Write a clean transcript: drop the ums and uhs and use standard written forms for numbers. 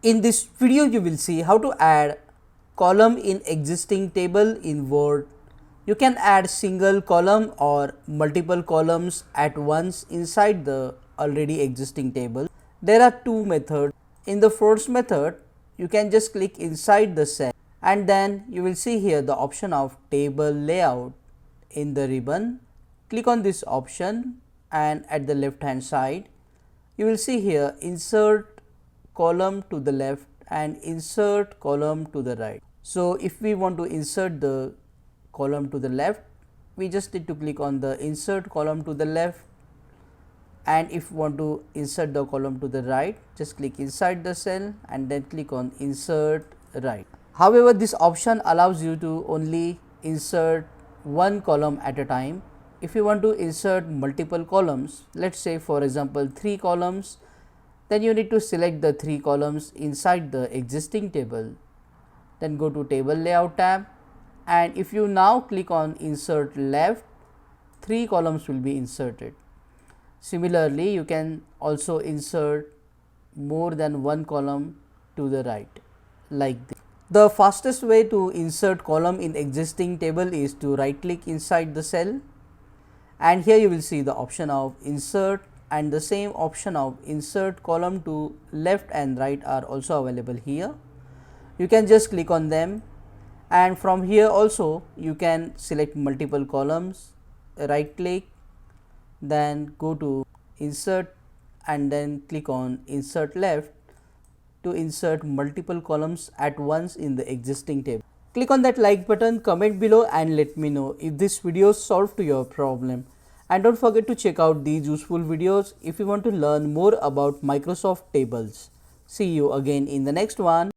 In this video you will see how to add column in existing table in Word. You can add single column or multiple columns at once inside the already existing table. There are two methods. In the first method, you can just click inside the cell and then you will see here the option of table layout in the ribbon. Click on this option and at the left hand side you will see here insert column to the left and insert column to the right. So, if we want to insert the column to the left, we just need to click on the insert column to the left, and if want to insert the column to the right, just click inside the cell and then click on insert right. However, this option allows you to only insert one column at a time. If you want to insert multiple columns, let us say for example 3 columns, then you need to select the 3 columns inside the existing table, then go to table layout tab, and if you now click on insert left, 3 columns will be inserted. Similarly, you can also insert more than one column to the right like this. The fastest way to insert column in existing table is to right click inside the cell, and here you will see the option of insert and the same option of insert column to left and right are also available here. You can just click on them, and from here also you can select multiple columns, right click, then go to insert and then click on insert left to insert multiple columns at once in the existing table. Click on that like button, comment below and let me know if this video solved to your problem. And don't forget to check out these useful videos if you want to learn more about Microsoft tables. See you again in the next one.